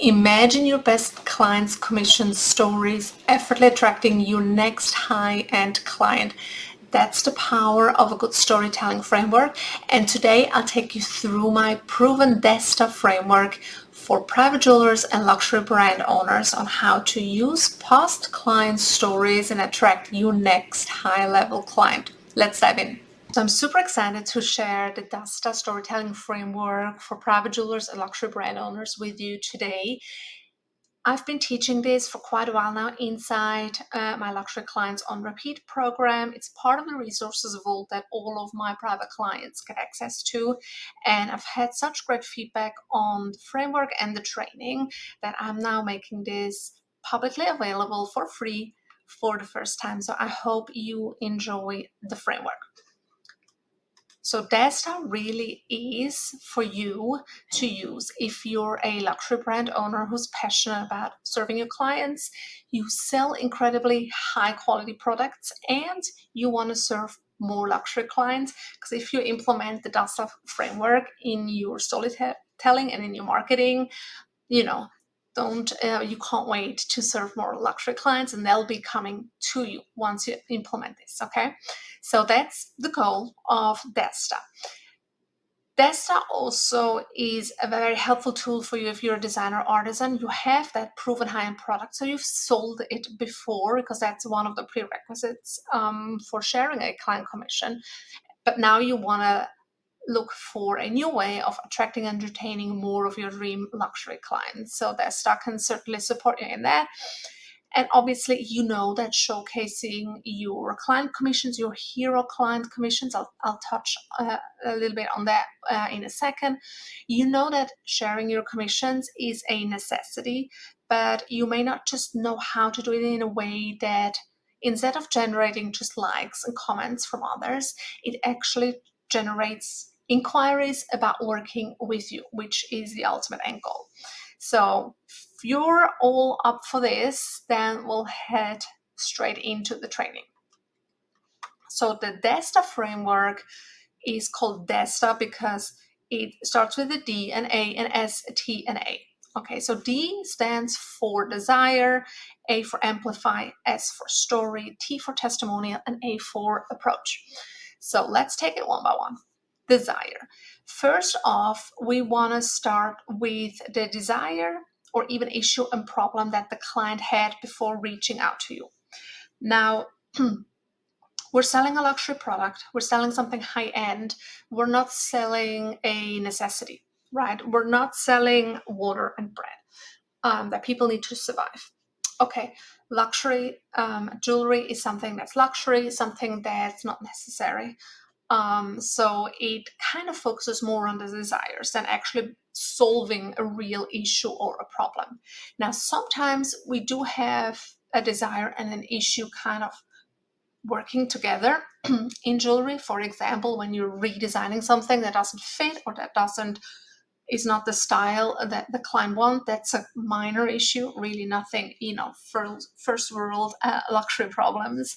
Imagine your best clients' commission stories effortlessly attracting your next high-end client. That's the power of a good storytelling framework. And today I'll take you through my proven DASTA framework for private jewelers and luxury brand owners on how to use past client stories and attract your next high-level client. Let's dive in. So I'm super excited to share the DASTA storytelling framework for private jewelers and luxury brand owners with you today. I've been teaching this for quite a while now inside my luxury clients on repeat program. It's part of the resources vault that all of my private clients get access to. And I've had such great feedback on the framework and the training that I'm now making this publicly available for free for the first time. So I hope you enjoy the framework. So DASTA really is for you to use if you're a luxury brand owner who's passionate about serving your clients, you sell incredibly high quality products, and you want to serve more luxury clients. Because if you implement the DASTA framework in your storytelling and in your marketing, you can't wait to serve more luxury clients, and they'll be coming to you once you implement this. Okay, so that's the goal of DASTA. DASTA also is a very helpful tool for you if you're a designer artisan. You have that proven high-end product, so you've sold it before, because that's one of the prerequisites for sharing a client commission. But now you want to look for a new way of attracting and retaining more of your dream luxury clients. So DASTA can certainly support you in that. And obviously, you know that showcasing your client commissions, your hero client commissions, I'll touch a little bit on that in a second. You know that sharing your commissions is a necessity, but you may not just know how to do it in a way that instead of generating just likes and comments from others, it actually generates inquiries about working with you, which is the ultimate end goal. So if you're all up for this, then we'll head straight into the training. So the DASTA framework is called DASTA because it starts with a D, an A, an S, a T, and A. Okay, so D stands for desire, A for amplify, S for story, T for testimonial, and A for approach. So let's take it one by one. Desire. First off, we want to start with the desire or even issue and problem that the client had before reaching out to you. Now, we're selling a luxury product. We're selling something high-end. We're not selling a necessity, right? We're not selling water and bread that people need to survive. Okay, luxury jewelry is something that's luxury, something that's not necessary. So it kind of focuses more on the desires than actually solving a real issue or a problem. Now, sometimes we do have a desire and an issue kind of working together in jewelry. For example, when you're redesigning something that doesn't fit or that is not the style that the client wants, that's a minor issue, really nothing, first world luxury problems.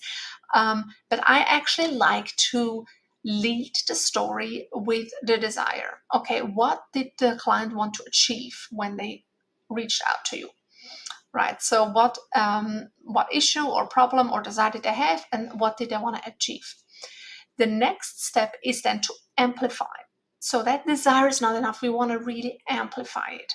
But I actually like to lead the story with the desire. Okay, what did the client want to achieve when they reached out to you? Right. So what issue or problem or desire did they have, and what did they want to achieve? The next step is then to amplify. So that desire is not enough. We want to really amplify it.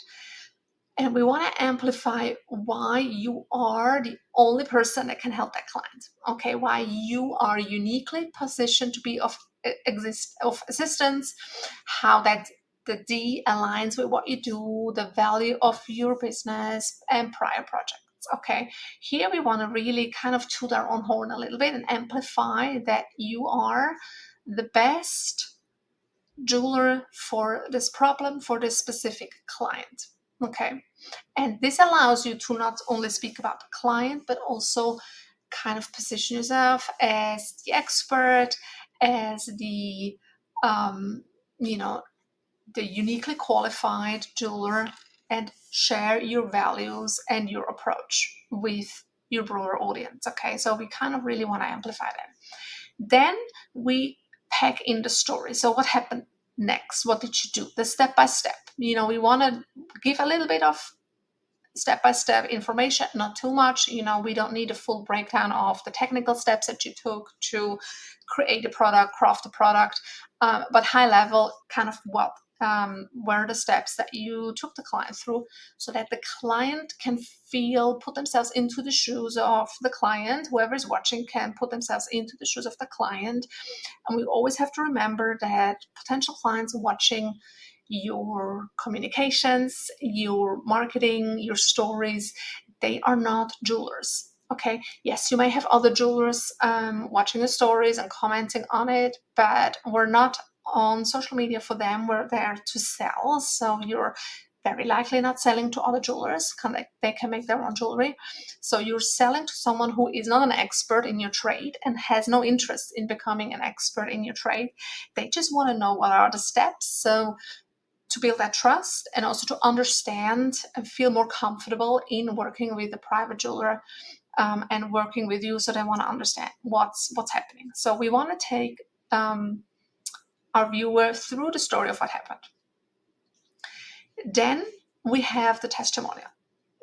And we want to amplify why you are the only person that can help that client. Okay, why you are uniquely positioned to be of assistance, how that the D aligns with what you do, the value of your business and prior projects. Okay, here we want to really kind of toot our own horn a little bit and amplify that you are the best jeweler for this problem, for this specific client. Okay, and this allows you to not only speak about the client, but also kind of position yourself as the expert, as the the uniquely qualified jeweler, and share your values and your approach with your broader audience. Okay, so we kind of really want to amplify that. Then we pack in the story. So what happened next? What did you do? The step by step. We want to give a little bit of step-by-step information, not too much. We don't need a full breakdown of the technical steps that you took to create a product, craft a product, but high level, kind of what were the steps that you took the client through, so that the client can put themselves into the shoes of the client. Whoever is watching can put themselves into the shoes of the client. And we always have to remember that potential clients watching your communications, your marketing, your stories, they are not jewelers. Okay, yes, you may have other jewelers watching the stories and commenting on it, but we're not on social media for them. We're there to sell. So you're very likely not selling to other jewelers. They can make their own jewelry. So you're selling to someone who is not an expert in your trade and has no interest in becoming an expert in your trade. They just want to know what are the steps. So to build that trust, and also to understand and feel more comfortable in working with a private jeweler and working with you. So they want to understand what's happening. So we want to take our viewer through the story of what happened. Then we have the testimonial.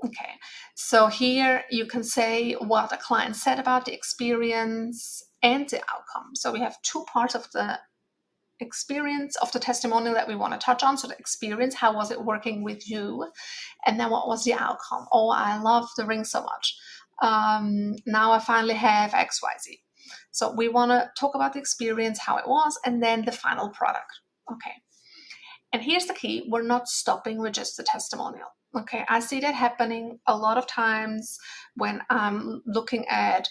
Okay, so here you can say what a client said about the experience and the outcome. So we have two parts of the experience of the testimonial that we want to touch on. So the experience, how was it working with you? And then what was the outcome? Oh, I love the ring so much. Now I finally have XYZ. So we want to talk about the experience, how it was, and then the final product. Okay. And here's the key. We're not stopping with just the testimonial. Okay. I see that happening a lot of times when I'm looking at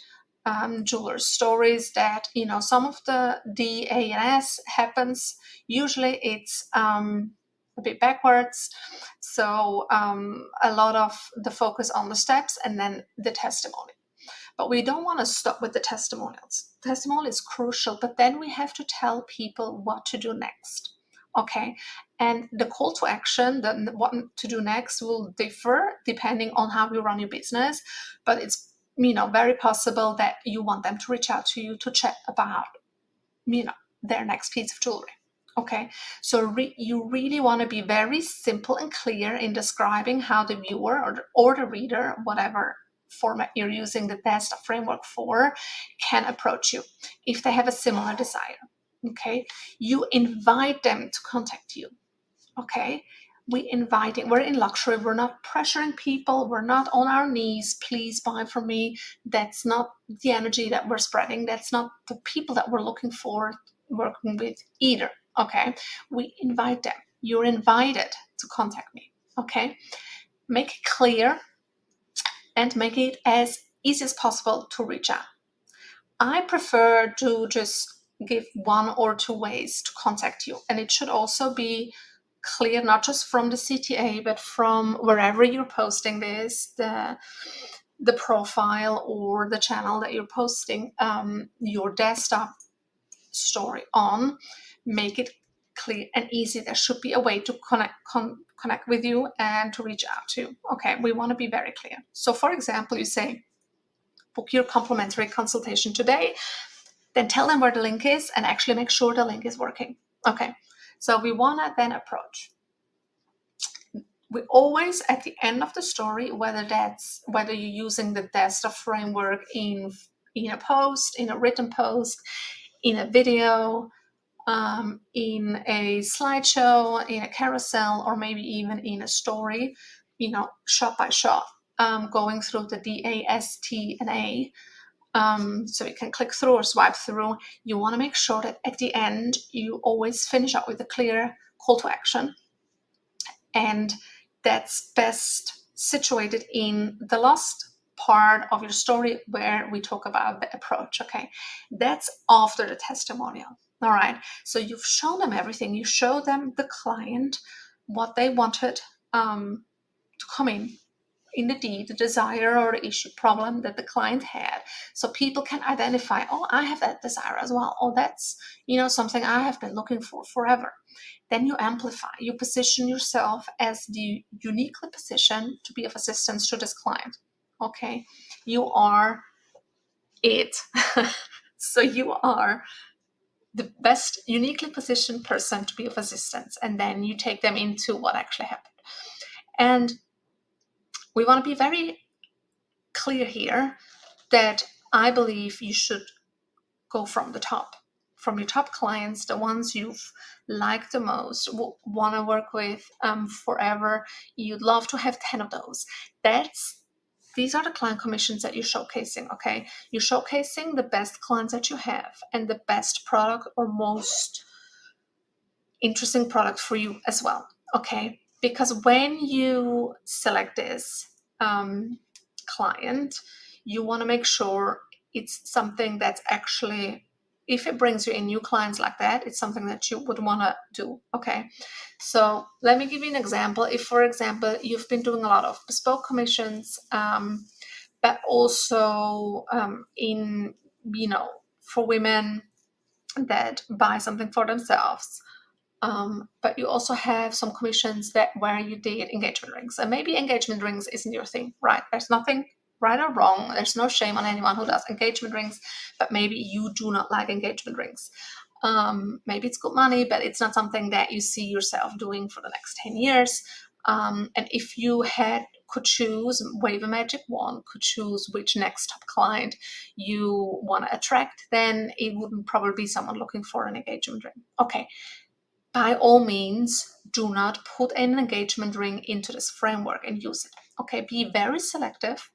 jewelers' stories, that, some of the DAS happens. Usually it's a bit backwards. So a lot of the focus on the steps and then the testimony. But we don't want to stop with the testimonials. Testimonial is crucial, but then we have to tell people what to do next. Okay, and the call to action, what to do next, will differ depending on how you run your business. But it's very possible that you want them to reach out to you to chat about their next piece of jewelry. Okay, so you really want to be very simple and clear in describing how the viewer or the reader, whatever format you're using the DASTA framework for, can approach you if they have a similar desire. Okay, you invite them to contact you. Okay, we're in luxury. We're not pressuring people. We're not on our knees. Please buy from me. That's not the energy that we're spreading. That's not the people that we're looking for working with either. Okay, we invite them. You're invited to contact me. Okay, make it clear and make it as easy as possible to reach out. I prefer to just give one or two ways to contact you, and it should also be clear, not just from the CTA, but from wherever you're posting this, the profile or the channel that you're posting your DASTA story on. Make it clear and easy. There should be a way to connect with you and to reach out to you. Okay, we want to be very clear. So for example, you say, book your complimentary consultation today. Then tell them where the link is and actually make sure the link is working. Okay, so we want to then approach. We always, at the end of the story, whether you're using the DASTA framework in a post, in a written post, in a video, in a slideshow, in a carousel, or maybe even in a story, shot by shot, going through the DAST and A. So you can click through or swipe through. You want to make sure that at the end you always finish up with a clear call to action, and that's best situated in the last part of your story where we talk about the approach. Okay, that's after the testimonial. All right, so you've shown them everything. You show them the client, what they wanted to come in the desire or the issue, problem that the client had, so people can identify, oh, I have that desire as well. Oh, that's something I have been looking for forever. Then you amplify. You position yourself as the uniquely positioned to be of assistance to this client. Okay, you are it. So you are the best uniquely positioned person to be of assistance, and then you take them into what actually happened. And we want to be very clear here that I believe you should go from the top, from your top clients, the ones you've liked the most, want to work with forever. You'd love to have 10 of those. These are the client commissions that you're showcasing, okay? You're showcasing the best clients that you have and the best product or most interesting product for you as well, okay? Because when you select this client, you want to make sure it's something that's actually, if it brings you in new clients like that, it's something that you would want to do, okay? So let me give you an example. If, for example, you've been doing a lot of bespoke commissions, but also for women that buy something for themselves, but you also have some commissions where you did engagement rings, and maybe engagement rings isn't your thing, right? There's nothing right or wrong. There's no shame on anyone who does engagement rings, but maybe you do not like engagement rings. Maybe it's good money, but it's not something that you see yourself doing for the next 10 years. And if you could choose, wave a magic wand, could choose which next top client you want to attract, then it wouldn't probably be someone looking for an engagement ring. Okay. By all means, do not put an engagement ring into this framework and use it. Okay, be very selective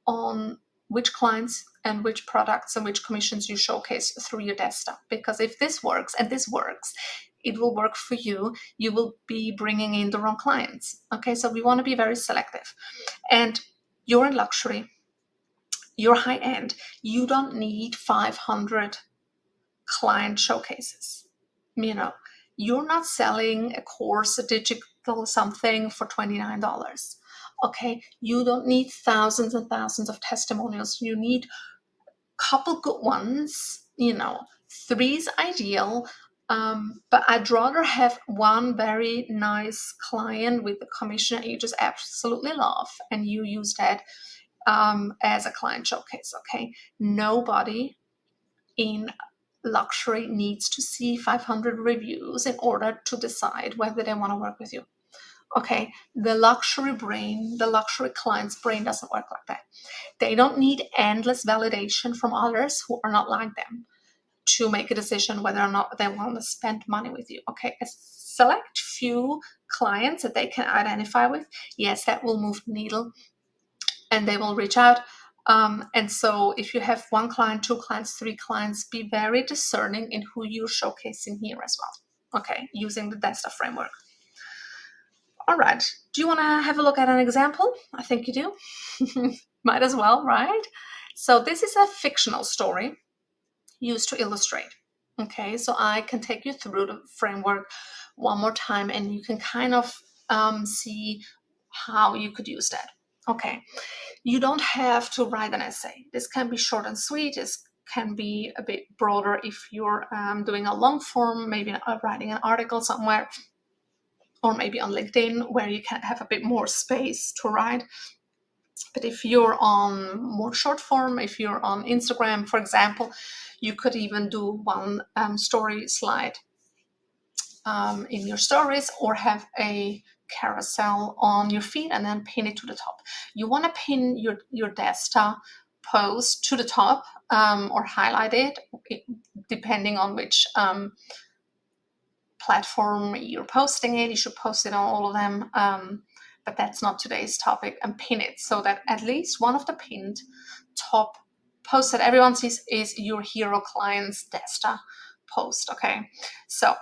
on which clients and which products and which commissions you showcase through your DASTA. Because if this works, and this works, it will work for you. You will be bringing in the wrong clients. Okay, so we want to be very selective. And you're in luxury, you're high end. You don't need 500 client showcases. You're not selling a course, a digital something for $29. Okay, you don't need thousands and thousands of testimonials. You need a couple good ones. 3 is ideal, but I'd rather have one very nice client with a commission that you just absolutely love, and you use that as a client showcase. Okay, nobody in luxury needs to see 500 reviews in order to decide whether they want to work with you. Okay, the luxury brain, the luxury client's brain doesn't work like that. They don't need endless validation from others who are not like them to make a decision whether or not they want to spend money with you. Okay, a select few clients that they can identify with, yes, that will move the needle and they will reach out. And so if you have 1 client, 2 clients, 3 clients, be very discerning in who you're showcasing here as well. Okay, using the DASTA framework. All right, do you want to have a look at an example? I think you do. Might as well, right? So this is a fictional story used to illustrate. Okay, so I can take you through the framework one more time and you can kind of see how you could use that. Okay, you don't have to write an essay. This can be short and sweet. This can be a bit broader if you're doing a long form, maybe writing an article somewhere, or maybe on LinkedIn where you can have a bit more space to write. But if you're on more short form, if you're on Instagram, for example, you could even do one story slide in your stories, or have a carousel on your feed and then pin it to the top. You want to pin your DASTA post to the top or highlight it, depending on which platform you're posting it. You should post it on all of them, but that's not today's topic. And pin it so that at least one of the pinned top posts that everyone sees is your hero client's DASTA post. Okay, so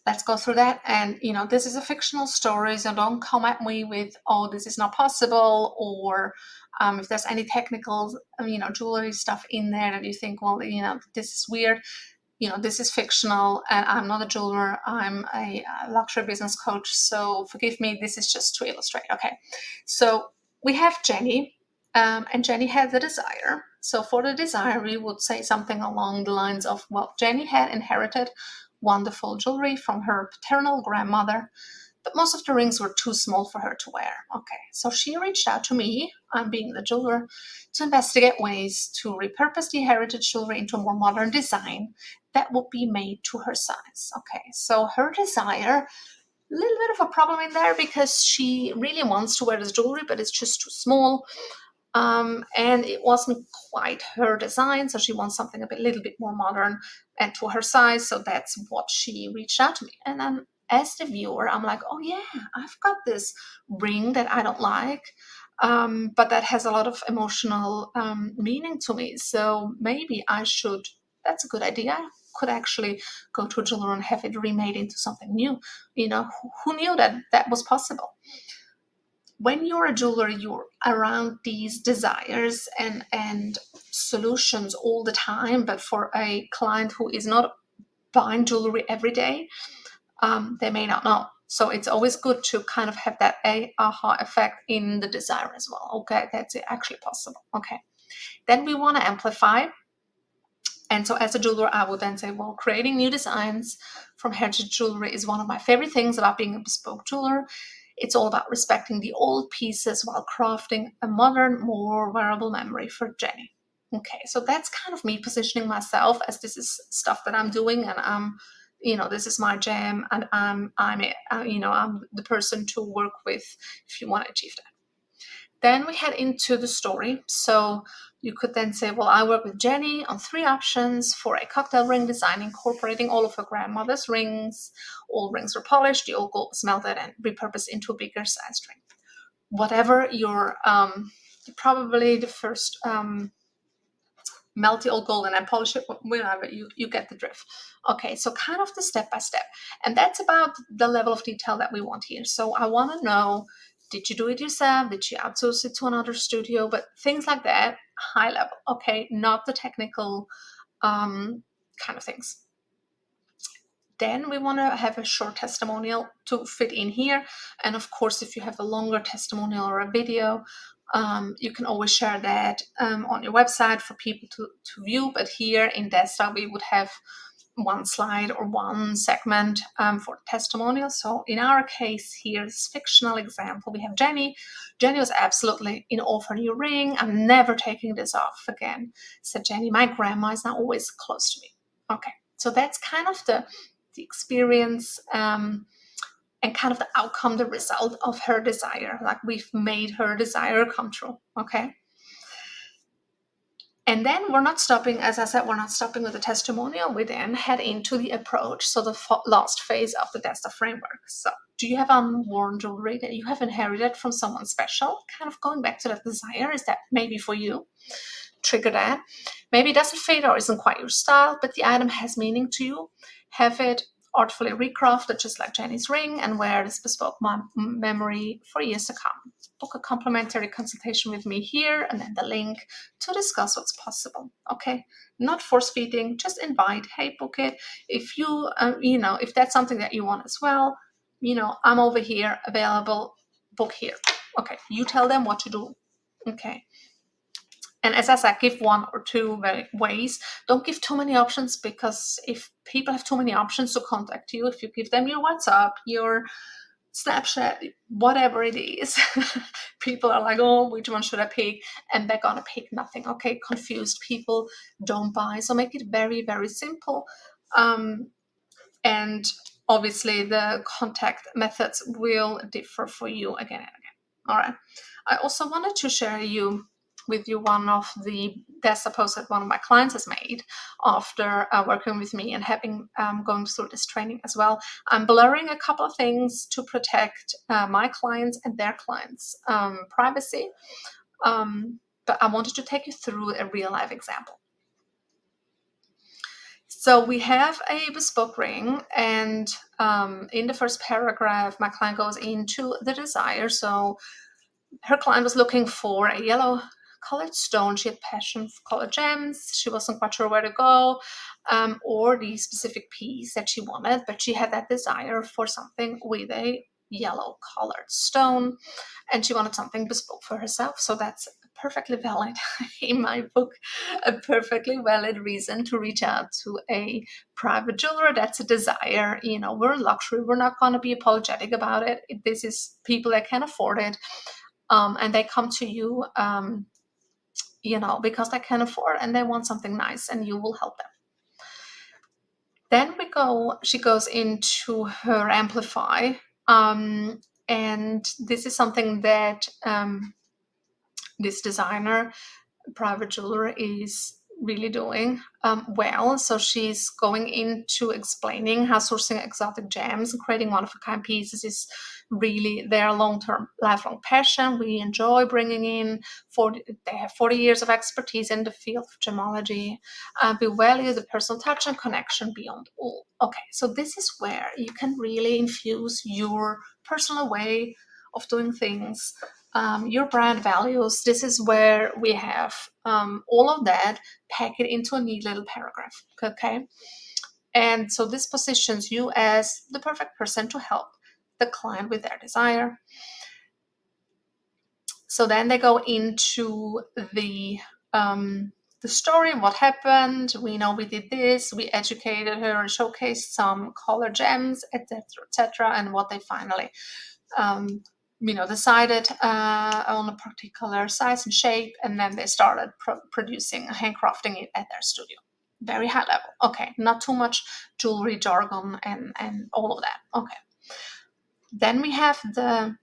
let's go through that. And this is a fictional story, so don't come at me with, oh, this is not possible, or if there's any technical jewelry stuff in there that you think, well, this is weird. This is fictional, and I'm not a jeweler. I'm a luxury business coach, so forgive me. This is just to illustrate. Okay, so we have Jenny, and Jenny had the desire. So for the desire, we would say something along the lines of, well, Jenny had inherited wonderful jewelry from her paternal grandmother, but most of the rings were too small for her to wear. Okay, so she reached out to me, I'm being the jeweler, to investigate ways to repurpose the heritage jewelry into a more modern design that would be made to her size. Okay, so her desire little bit of a problem in there because she really wants to wear this jewelry, but it's just too small. And it wasn't quite her design, so she wants something a little bit more modern and to her size. So that's what she reached out to me. And then as the viewer, I'm like, oh yeah, I've got this ring that I don't like, but that has a lot of emotional meaning to me. So maybe I should. That's a good idea. Could actually go to a jeweler and have it remade into something new. Who knew that that was possible? When you're a jeweler, you're around these desires and solutions all the time. But for a client who is not buying jewelry every day, they may not know. So it's always good to kind of have that aha effect in the desire as well. Okay, that's actually possible. Okay, then we want to amplify. And so as a jeweler, I would then say, well, creating new designs from heritage jewelry is one of my favorite things about being a bespoke jeweler. It's all about respecting the old pieces while crafting a modern, more wearable memory for Jenny. Okay, so that's kind of me positioning myself as this is stuff that I'm doing, and this is my jam, and I'm the person to work with if you want to achieve that. Then we head into the story. So you could then say, well, I work with Jenny on 3 options for a cocktail ring design incorporating all of her grandmother's rings. All rings were polished, the old gold was melted and repurposed into a bigger sized ring. Whatever your, probably the first melt the old gold and then polish it, whatever, you get the drift. Okay, so kind of the step by step. And that's about the level of detail that we want here. So I want to know, did you do it yourself? Did you outsource it to another studio? But things like that, high level, okay, not the technical kind of things. Then we want to have a short testimonial to fit in here. And of course, if you have a longer testimonial or a video, you can always share that on your website for people to view. But here in DASTA, we would have one slide or one segment for testimonial. So in our case, here's fictional example. We have Jenny. Jenny was absolutely in awe of her new ring. I'm never taking this off again, said Jenny. My grandma is now always close to me. Okay, so that's kind of the experience and kind of the outcome, the result of her desire. Like we've made her desire come true. Okay. And then we're not stopping, as I said, we're not stopping with the testimonial. We then head into the approach. So the last phase of the DASTA framework. So do you have unworn jewelry that you have inherited from someone special? Kind of going back to that desire. Is that maybe for you? Trigger that. Maybe it doesn't fit or isn't quite your style, but the item has meaning to you. Have it artfully recrafted, just like Jenny's ring, and wear this bespoke memory for years to come. Book a complimentary consultation with me here, and then the link to discuss what's possible. Okay, not force feeding, just invite. Hey, book it. If you, if that's something that you want as well, I'm over here, available. Book here. Okay, you tell them what to do. Okay. And as I said, give 1 or 2 ways. Don't give too many options, because if people have too many options to contact you, if you give them your WhatsApp, your Snapchat, whatever it is, people are like, oh, which one should I pick? And they're going to pick nothing. Okay, confused people don't buy. So make it very, very simple. And obviously the contact methods will differ for you again and again. All right. I also wanted to share with you one of the DASTA posts that one of my clients has made after working with me and having going through this training as well. I'm blurring a couple of things to protect my clients and their clients' privacy, but I wanted to take you through a real life example. So we have a bespoke ring, and in the first paragraph, my client goes into the desire. So her client was looking for a yellow colored stone. She had passion for colored gems. She wasn't quite sure where to go, or the specific piece that she wanted, but she had that desire for something with a yellow colored stone, and she wanted something bespoke for herself. So that's perfectly valid, in my book, a perfectly valid reason to reach out to a private jeweler. That's a desire. We're in luxury. We're not going to be apologetic about it. This is people that can afford it. And they come to you, because they can afford and they want something nice, and you will help them. Then she goes into her Amplify And this is something that this designer, private jeweler, is really doing well. So she's going into explaining how sourcing exotic gems and creating one-of-a-kind pieces is really their long-term, lifelong passion. We enjoy bringing in they have 40 years of expertise in the field of gemology. We value the personal touch and connection beyond all. Okay, so this is where you can really infuse your personal way of doing things, your brand values. This is where we have all of that, pack it into a neat little paragraph. Okay. And so this positions you as the perfect person to help the client with their desire. So then they go into the story, what happened. We know we did this, we educated her, showcased some color gems, etc., etc., and what they finally decided on a particular size and shape, and then they started producing, handcrafting it at their studio. Very high level. Okay, not too much jewelry jargon and all of that. Okay. Then we have the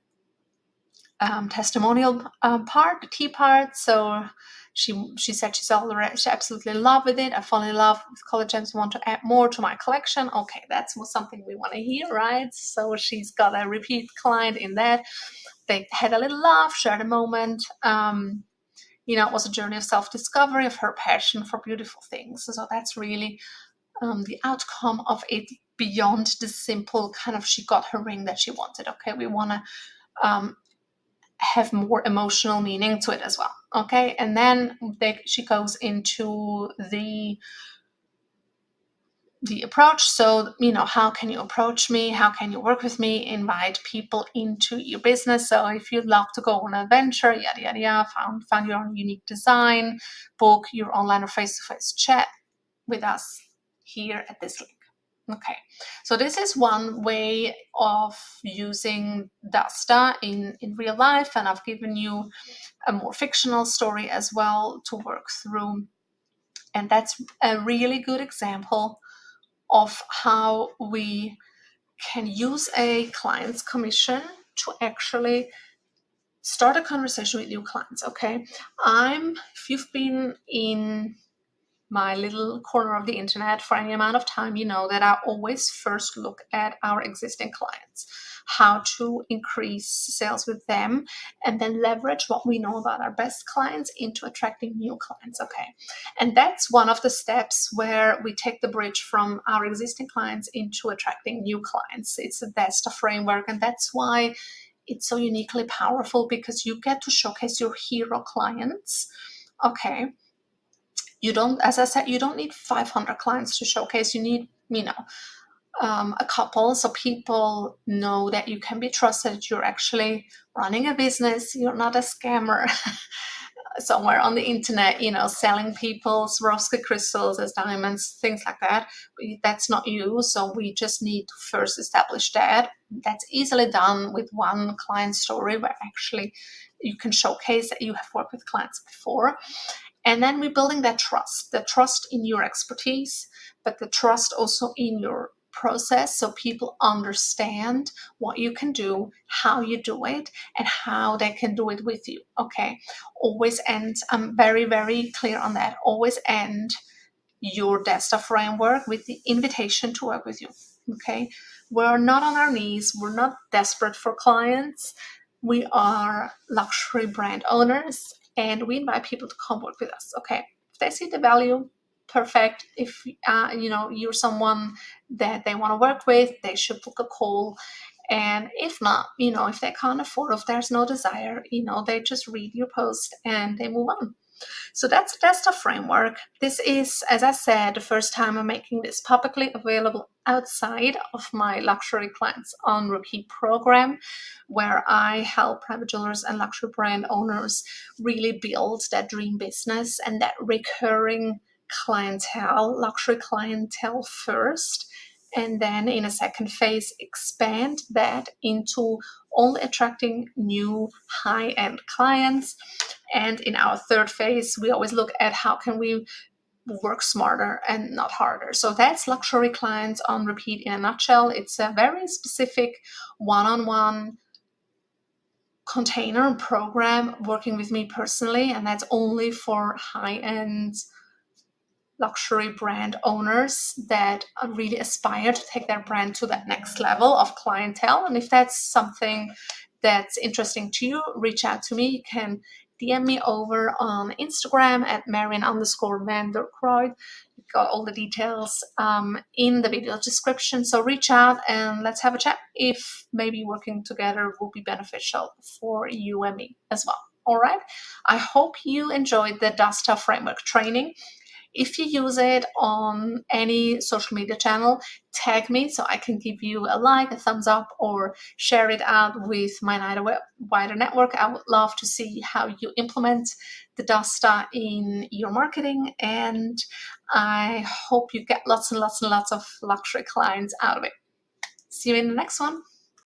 testimonial part, the key part. So she said she absolutely in love with it. I fall in love with color gems, want to add more to my collection. Okay, that's something we want to hear, right? So she's got a repeat client in that. They had a little laugh, shared a moment. It was a journey of self-discovery, of her passion for beautiful things. So that's really the outcome of it, beyond the simple kind of she got her ring that she wanted. Okay, we want to have more emotional meaning to it as well. Okay, and then she goes into the approach. So, how can you approach me? How can you work with me? Invite people into your business. So if you'd love to go on an adventure, yada, yada, yada, find your own unique design, book your online or face-to-face chat with us here at this link. Okay, so this is one way of using DASTA in real life, and I've given you a more fictional story as well to work through. And that's a really good example of how we can use a client's commission to actually start a conversation with new clients. Okay, if you've been in my little corner of the internet for any amount of time, you know that I always first look at our existing clients, how to increase sales with them, and then leverage what we know about our best clients into attracting new clients. Okay, and that's one of the steps where we take the bridge from our existing clients into attracting new clients. It's a DASTA framework, and that's why it's so uniquely powerful, because you get to showcase your hero clients. Okay, as I said, you don't need 500 clients to showcase. You need, a couple, so people know that you can be trusted. You're actually running a business. You're not a scammer somewhere on the internet, selling people Swarovski crystals as diamonds, things like that. That's not you. So we just need to first establish that. That's easily done with one client story, where actually you can showcase that you have worked with clients before. And then we're building that trust, the trust in your expertise, but the trust also in your process, so people understand what you can do, how you do it, and how they can do it with you. Okay, always end, I'm very, very clear on that, always end your DASTA framework with the invitation to work with you. Okay, we're not on our knees, we're not desperate for clients, we are luxury brand owners, and we invite people to come work with us. Okay, if they see the value, perfect. If you're someone that they want to work with, they should book a call. And if not, if they can't afford, if there's no desire, they just read your post and they move on. So that's the framework. This is, as I said, the first time I'm making this publicly available outside of my luxury clients on repeat program, where I help private jewelers and luxury brand owners really build that dream business and that recurring clientele, luxury clientele first, and then in a second phase expand that into only attracting new high-end clients. And in our third phase, we always look at how can we work smarter and not harder. So that's luxury clients on repeat in a nutshell. It's a very specific one-on-one container program working with me personally, and that's only for high-end luxury brand owners that really aspire to take their brand to that next level of clientele. And if that's something that's interesting to you, reach out to me. You can DM me over on Instagram at Marian_van_der_Kruid. You've got all the details in the video description. So reach out and let's have a chat if maybe working together will be beneficial for you and me as well. All right. I hope you enjoyed the DASTA Framework training. If you use it on any social media channel, tag me so I can give you a like, a thumbs up, or share it out with my wider network. I would love to see how you implement the DASTA in your marketing, and I hope you get lots and lots and lots of luxury clients out of it. See you in the next one.